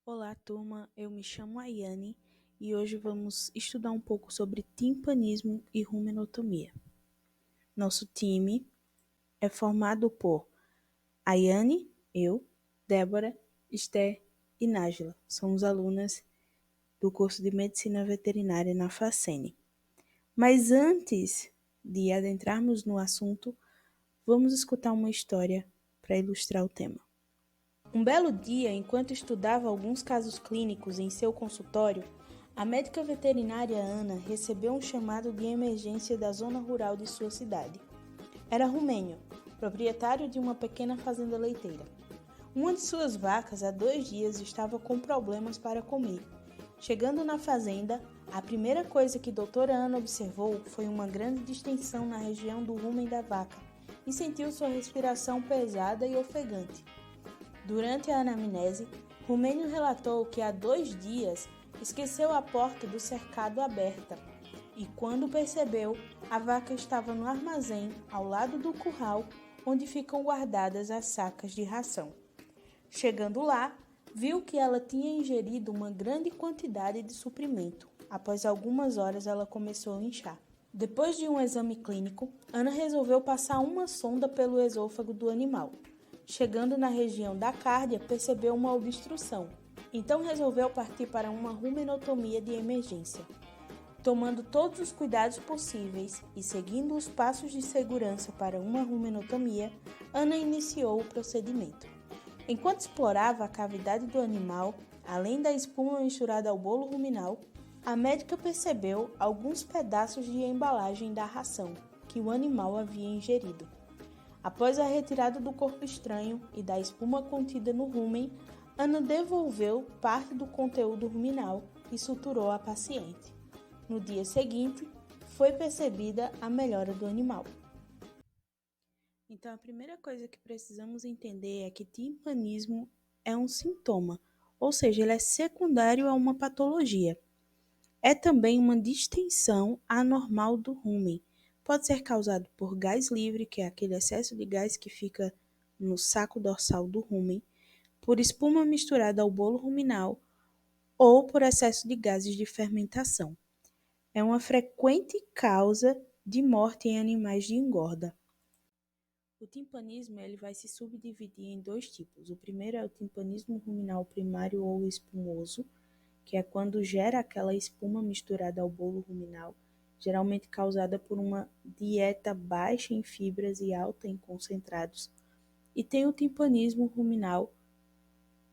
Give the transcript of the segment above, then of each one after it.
Olá, turma. Eu me chamo Ayane e hoje vamos estudar um pouco sobre timpanismo e rumenotomia. Nosso time é formado por Ayane, eu, Débora, Esther e Nájila. Somos alunas do curso de Medicina Veterinária na Facene. Mas antes de adentrarmos no assunto, vamos escutar uma história para ilustrar o tema. Um belo dia, enquanto estudava alguns casos clínicos em seu consultório, a médica veterinária Ana recebeu um chamado de emergência da zona rural de sua cidade. Era Rumênio, proprietário de uma pequena fazenda leiteira. Uma de suas vacas há 2 dias estava com problemas para comer. Chegando na fazenda, a primeira coisa que doutora Ana observou foi uma grande distensão na região do rumen da vaca e sentiu sua respiração pesada e ofegante. Durante a anamnese, Rumênio relatou que há 2 dias esqueceu a porta do cercado aberta e, quando percebeu, a vaca estava no armazém ao lado do curral onde ficam guardadas as sacas de ração. Chegando lá, viu que ela tinha ingerido uma grande quantidade de suprimento. Após algumas horas, ela começou a inchar. Depois de um exame clínico, Ana resolveu passar uma sonda pelo esôfago do animal. Chegando na região da cárdia, percebeu uma obstrução. Então resolveu partir para uma rumenotomia de emergência. Tomando todos os cuidados possíveis e seguindo os passos de segurança para uma rumenotomia, Ana iniciou o procedimento. Enquanto explorava a cavidade do animal, além da espuma misturada ao bolo ruminal, a médica percebeu alguns pedaços de embalagem da ração que o animal havia ingerido. Após a retirada do corpo estranho e da espuma contida no rumen, Ana devolveu parte do conteúdo ruminal e suturou a paciente. No dia seguinte, foi percebida a melhora do animal. Então, a primeira coisa que precisamos entender é que timpanismo é um sintoma, ou seja, ele é secundário a uma patologia. É também uma distensão anormal do rumen. Pode ser causado por gás livre, que é aquele excesso de gás que fica no saco dorsal do rumen, por espuma misturada ao bolo ruminal ou por excesso de gases de fermentação. É uma frequente causa de morte em animais de engorda. O timpanismo ele vai se subdividir em 2 tipos. O primeiro é o timpanismo ruminal primário ou espumoso, que é quando gera aquela espuma misturada ao bolo ruminal, geralmente causada por uma dieta baixa em fibras e alta em concentrados. E tem o timpanismo ruminal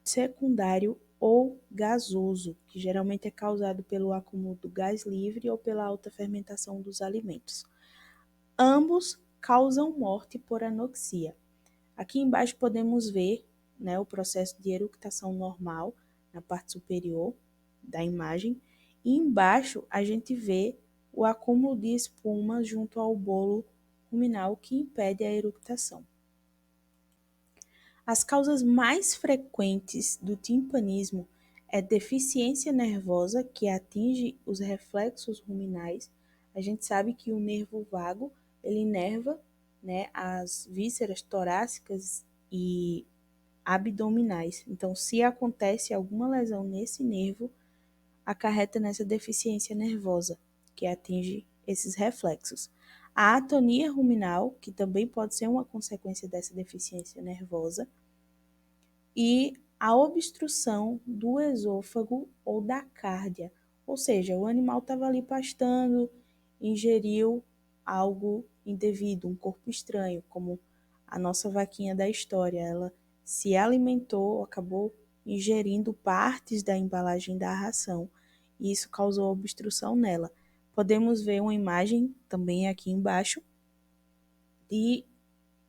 secundário ou gasoso, que geralmente é causado pelo acúmulo do gás livre ou pela alta fermentação dos alimentos. Ambos causam morte por anoxia. Aqui embaixo podemos ver, o processo de eructação normal na parte superior da imagem, e embaixo a gente vê o acúmulo de espuma junto ao bolo ruminal que impede a eructação. As causas mais frequentes do timpanismo é deficiência nervosa, que atinge os reflexos ruminais. A gente sabe que o nervo vago, ele inerva, as vísceras torácicas e abdominais. Então, se acontece alguma lesão nesse nervo, acarreta nessa deficiência nervosa, que atinge esses reflexos. A atonia ruminal, que também pode ser uma consequência dessa deficiência nervosa, e a obstrução do esôfago ou da cárdia, ou seja, o animal estava ali pastando, ingeriu algo indevido, um corpo estranho, como a nossa vaquinha da história, ela se alimentou, acabou ingerindo partes da embalagem da ração, e isso causou obstrução nela. Podemos ver uma imagem também aqui embaixo de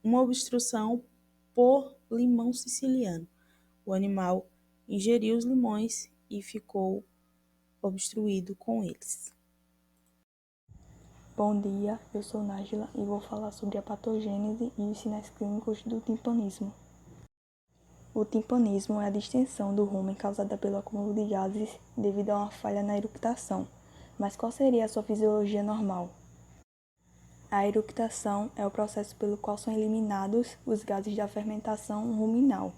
uma obstrução por limão siciliano. O animal ingeriu os limões e ficou obstruído com eles. Bom dia, eu sou Nájila e vou falar sobre a patogênese e os sinais clínicos do timpanismo. O timpanismo é a distensão do rumen causada pelo acúmulo de gases devido a uma falha na eructação. Mas qual seria a sua fisiologia normal? A eructação é o processo pelo qual são eliminados os gases da fermentação ruminal.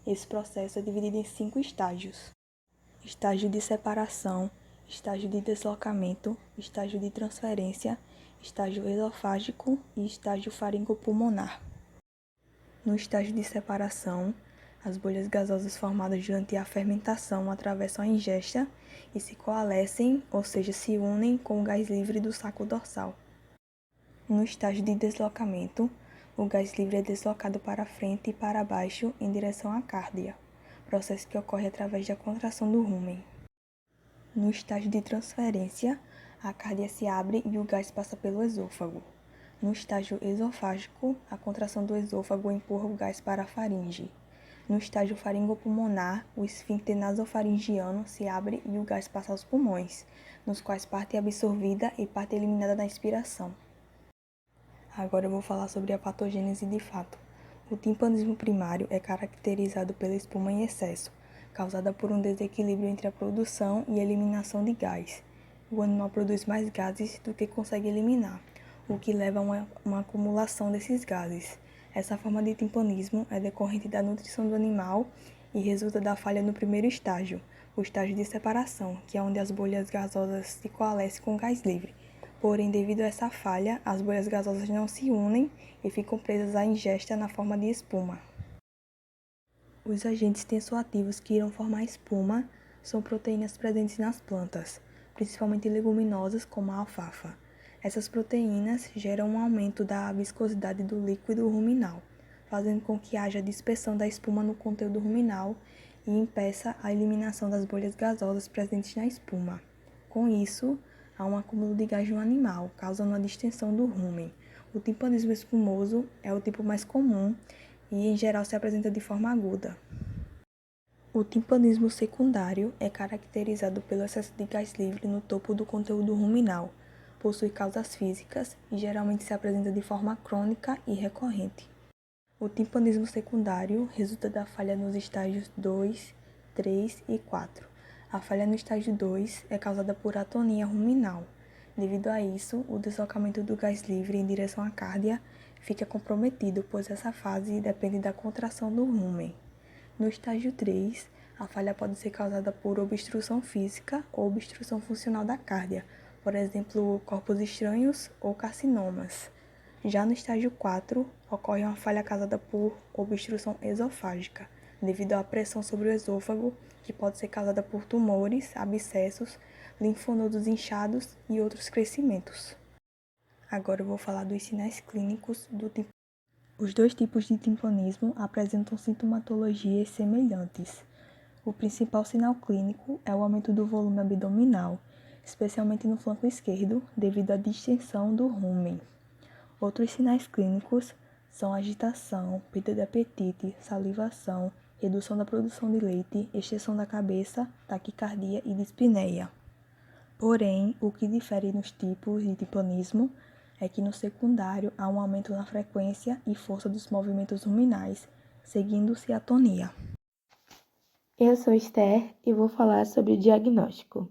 Esse processo é dividido em 5 estágios. estágio de separação, estágio de deslocamento, estágio de transferência, estágio esofágico e estágio faringopulmonar. No estágio de separação, as bolhas gasosas formadas durante a fermentação atravessam a ingesta e se coalescem, ou seja, se unem com o gás livre do saco dorsal. No estágio de deslocamento, o gás livre é deslocado para frente e para baixo em direção à cárdia, processo que ocorre através da contração do rumen. No estágio de transferência, a cárdia se abre e o gás passa pelo esôfago. No estágio esofágico, a contração do esôfago empurra o gás para a faringe. No estágio faringopulmonar, o esfíncter nasofaringiano se abre e o gás passa aos pulmões, nos quais parte é absorvida e parte é eliminada na expiração. Agora eu vou falar sobre a patogênese de fato. O timpanismo primário é caracterizado pela espuma em excesso, causada por um desequilíbrio entre a produção e a eliminação de gás. O animal produz mais gases do que consegue eliminar, o que leva a uma acumulação desses gases. Essa forma de timpanismo é decorrente da nutrição do animal e resulta da falha no primeiro estágio, o estágio de separação, que é onde as bolhas gasosas se coalescem com o gás livre. Porém, devido a essa falha, as bolhas gasosas não se unem e ficam presas à ingesta na forma de espuma. Os agentes tensoativos que irão formar espuma são proteínas presentes nas plantas, principalmente leguminosas como a alfafa. Essas proteínas geram um aumento da viscosidade do líquido ruminal, fazendo com que haja dispersão da espuma no conteúdo ruminal e impeça a eliminação das bolhas gasosas presentes na espuma. Com isso, há um acúmulo de gás no animal, causando a distensão do rumen. O timpanismo espumoso é o tipo mais comum e, em geral, se apresenta de forma aguda. O timpanismo secundário é caracterizado pelo excesso de gás livre no topo do conteúdo ruminal, possui causas físicas e geralmente se apresenta de forma crônica e recorrente. O timpanismo secundário resulta da falha nos estágios 2, 3 e 4. A falha no estágio 2 é causada por atonia ruminal. Devido a isso, o deslocamento do gás livre em direção à cárdia fica comprometido, pois essa fase depende da contração do rumen. No estágio 3, a falha pode ser causada por obstrução física ou obstrução funcional da cárdia, por exemplo, corpos estranhos ou carcinomas. Já no estágio 4, ocorre uma falha causada por obstrução esofágica, devido à pressão sobre o esôfago, que pode ser causada por tumores, abscessos, linfonodos inchados e outros crescimentos. Agora eu vou falar dos sinais clínicos do timpanismo. Os dois tipos de timpanismo apresentam sintomatologias semelhantes. O principal sinal clínico é o aumento do volume abdominal, especialmente no flanco esquerdo, devido à distensão do rumen. Outros sinais clínicos são agitação, perda de apetite, salivação, redução da produção de leite, extensão da cabeça, taquicardia e dispneia. Porém, o que difere nos tipos de timpanismo é que no secundário há um aumento na frequência e força dos movimentos ruminais, seguindo-se a atonia. Eu sou Esther e vou falar sobre o diagnóstico.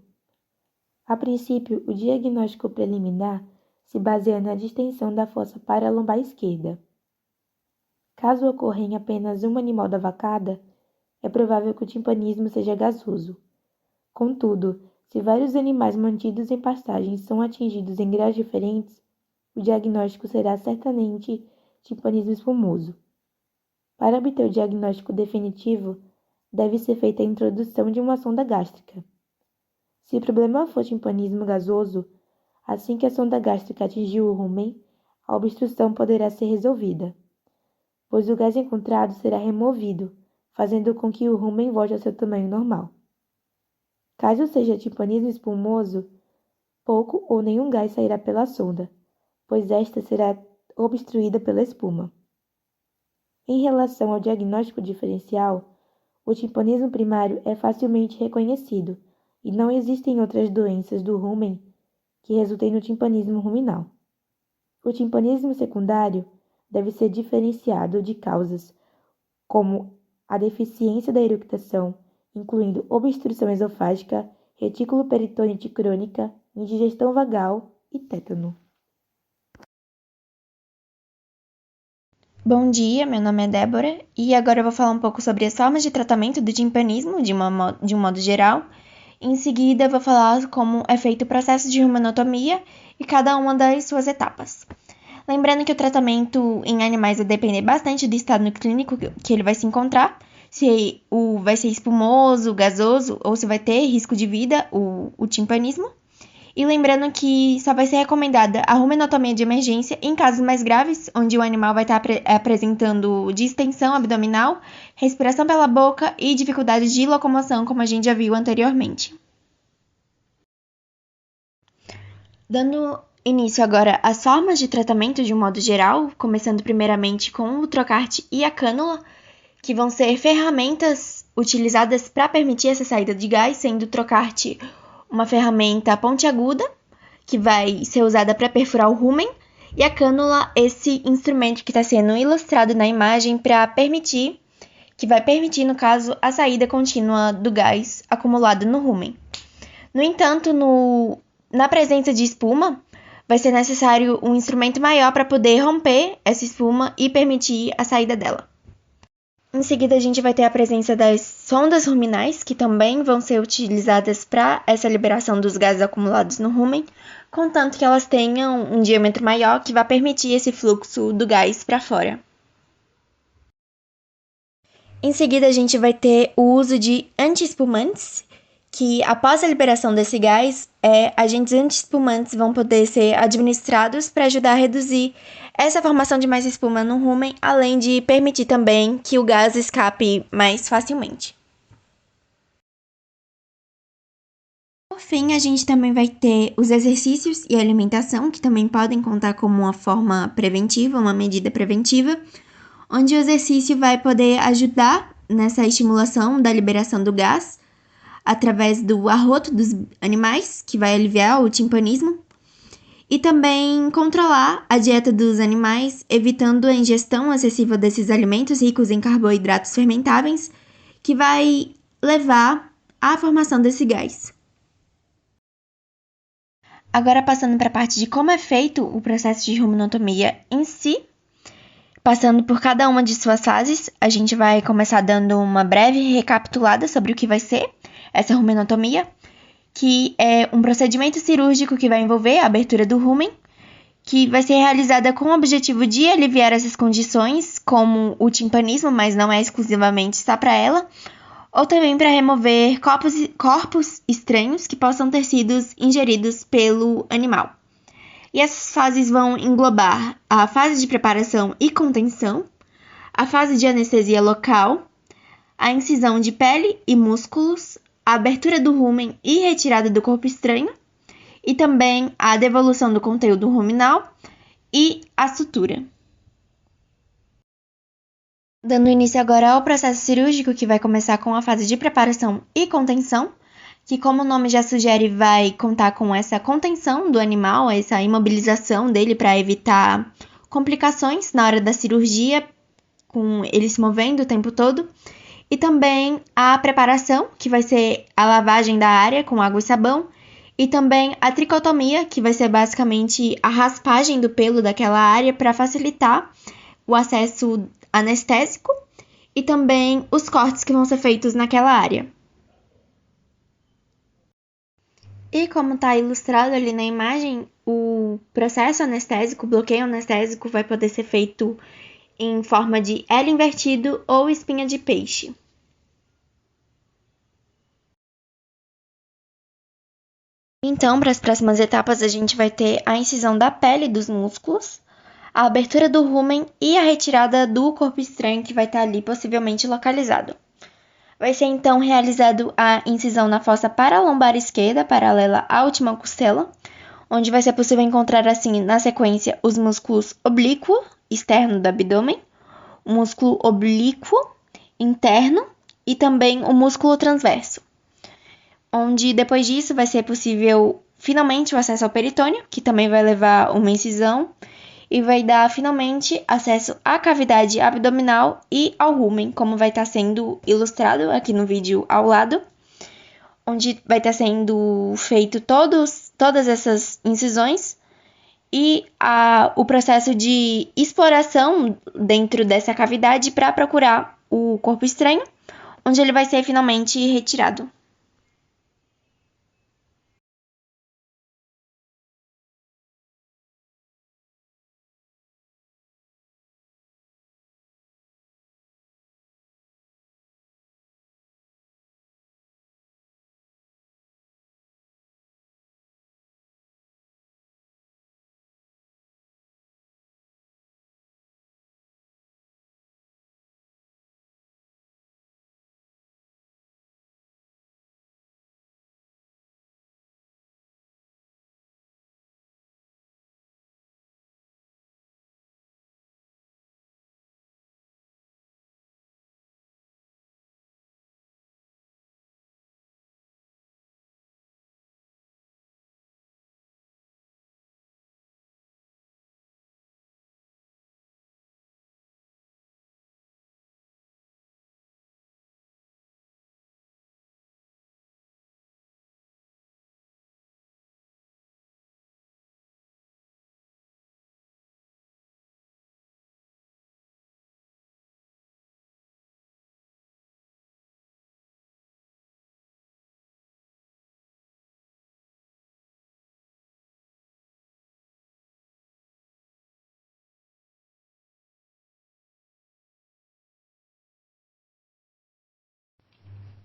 A princípio, o diagnóstico preliminar se baseia na distensão da fossa paralombar esquerda. Caso ocorra em apenas um animal da vacada, é provável que o timpanismo seja gasoso. Contudo, se vários animais mantidos em pastagens são atingidos em graus diferentes, o diagnóstico será certamente timpanismo espumoso. Para obter o diagnóstico definitivo, deve ser feita a introdução de uma sonda gástrica. Se o problema for timpanismo gasoso, assim que a sonda gástrica atingir o rumen, a obstrução poderá ser resolvida, pois o gás encontrado será removido, fazendo com que o rumen volte ao seu tamanho normal. Caso seja timpanismo espumoso, pouco ou nenhum gás sairá pela sonda, pois esta será obstruída pela espuma. Em relação ao diagnóstico diferencial, o timpanismo primário é facilmente reconhecido e não existem outras doenças do rumen que resultem no timpanismo ruminal. O timpanismo secundário deve ser diferenciado de causas como a deficiência da eructação, incluindo obstrução esofágica, retículo peritônite crônica, indigestão vagal e tétano. Bom dia, meu nome é Débora e agora eu vou falar um pouco sobre as formas de tratamento do timpanismo de um modo geral Em seguida, vou falar como é feito o processo de rumenotomia e cada uma das suas etapas. Lembrando que o tratamento em animais vai depender bastante do estado clínico que ele vai se encontrar, se vai ser espumoso, gasoso ou se vai ter risco de vida, o timpanismo. E lembrando que só vai ser recomendada a rumenotomia de emergência em casos mais graves, onde o animal vai estar apresentando distensão abdominal, respiração pela boca e dificuldades de locomoção, como a gente já viu anteriormente. Dando início agora às formas de tratamento de um modo geral, começando primeiramente com o trocarte e a cânula, que vão ser ferramentas utilizadas para permitir essa saída de gás, sendo o trocarte uma ferramenta pontiaguda, que vai ser usada para perfurar o rumen, e a cânula, esse instrumento que está sendo ilustrado na imagem que vai permitir, no caso, a saída contínua do gás acumulado no rumen. No entanto, na presença de espuma, vai ser necessário um instrumento maior para poder romper essa espuma e permitir a saída dela. Em seguida, a gente vai ter a presença das sondas ruminais, que também vão ser utilizadas para essa liberação dos gases acumulados no rumen, contanto que elas tenham um diâmetro maior que vai permitir esse fluxo do gás para fora. Em seguida, a gente vai ter o uso de antiespumantes, que após a liberação desse gás, agentes antiespumantes vão poder ser administrados para ajudar a reduzir essa formação de mais espuma no rumen, além de permitir também que o gás escape mais facilmente. Por fim, a gente também vai ter os exercícios e a alimentação, que também podem contar como uma forma preventiva, uma medida preventiva, onde o exercício vai poder ajudar nessa estimulação da liberação do gás, através do arroto dos animais, que vai aliviar o timpanismo, e também controlar a dieta dos animais, evitando a ingestão excessiva desses alimentos ricos em carboidratos fermentáveis, que vai levar à formação desse gás. Agora, passando para a parte de como é feito o processo de rumenotomia em si, passando por cada uma de suas fases, a gente vai começar dando uma breve recapitulada sobre o que vai ser essa rumenotomia, que é um procedimento cirúrgico que vai envolver a abertura do rumen, que vai ser realizada com o objetivo de aliviar essas condições, como o timpanismo, mas não é exclusivamente só para ela, ou também para remover corpos estranhos que possam ter sido ingeridos pelo animal. E essas fases vão englobar a fase de preparação e contenção, a fase de anestesia local, a incisão de pele e músculos, a abertura do rumen e retirada do corpo estranho, e também a devolução do conteúdo ruminal e a sutura. Dando início agora ao processo cirúrgico, que vai começar com a fase de preparação e contenção, que, como o nome já sugere, vai contar com essa contenção do animal, essa imobilização dele para evitar complicações na hora da cirurgia, com ele se movendo o tempo todo. E também a preparação, que vai ser a lavagem da área com água e sabão, e também a tricotomia, que vai ser basicamente a raspagem do pelo daquela área para facilitar o acesso anestésico, e também os cortes que vão ser feitos naquela área. E como está ilustrado ali na imagem, o processo anestésico, o bloqueio anestésico, vai poder ser feito em forma de L invertido ou espinha de peixe. Então, para as próximas etapas, a gente vai ter a incisão da pele dos músculos, a abertura do rumen e a retirada do corpo estranho que vai estar ali possivelmente localizado. Vai ser então realizado a incisão na fossa paralombar esquerda, paralela à última costela, onde vai ser possível encontrar assim, na sequência, os músculos oblíquo, externo do abdômen, o músculo oblíquo, interno e também o músculo transverso, onde depois disso vai ser possível finalmente o acesso ao peritônio, que também vai levar uma incisão, e vai dar finalmente acesso à cavidade abdominal e ao rumen, como vai estar sendo ilustrado aqui no vídeo ao lado, onde vai estar sendo feito todas essas incisões e o processo de exploração dentro dessa cavidade para procurar o corpo estranho, onde ele vai ser finalmente retirado.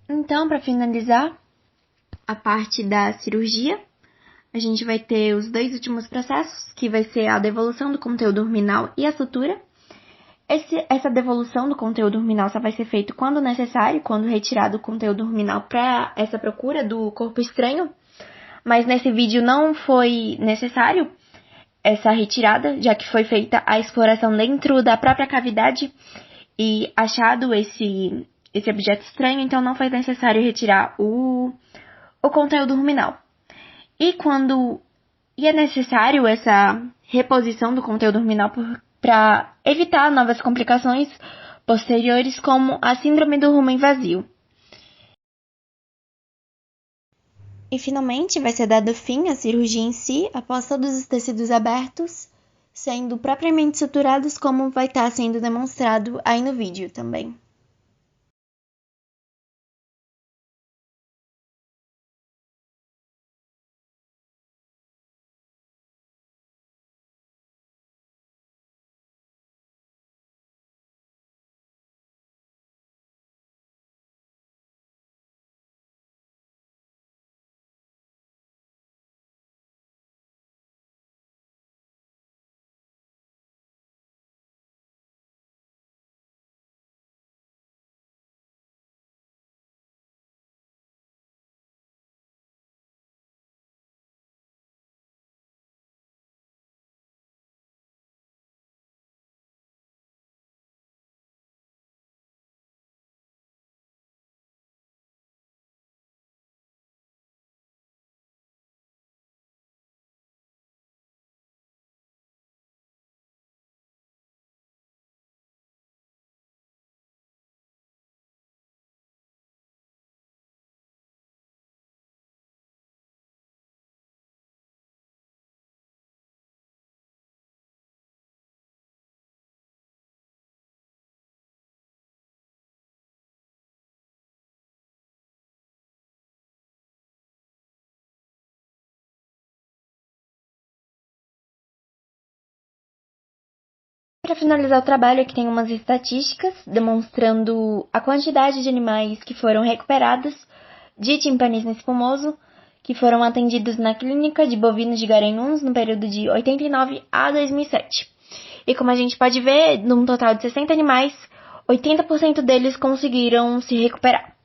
Então, para finalizar a parte da cirurgia, a gente vai ter os 2 últimos processos, que vai ser a devolução do conteúdo ruminal e a sutura. Essa devolução do conteúdo ruminal só vai ser feito quando necessário, quando retirado o conteúdo ruminal para essa procura do corpo estranho. Mas nesse vídeo não foi necessário essa retirada, já que foi feita a exploração dentro da própria cavidade e achado esse objeto estranho, então não foi necessário retirar o conteúdo ruminal. E quando é necessário essa reposição do conteúdo ruminal para evitar novas complicações posteriores, como a síndrome do rumen vazio. E finalmente vai ser dado fim à cirurgia em si, após todos os tecidos abertos, sendo propriamente suturados, como vai estar sendo demonstrado aí no vídeo também. Para finalizar o trabalho, aqui tem umas estatísticas demonstrando a quantidade de animais que foram recuperados de timpanismo espumoso, que foram atendidos na clínica de bovinos de Garanhuns no período de 89 a 2007. E como a gente pode ver, num total de 60 animais, 80% deles conseguiram se recuperar.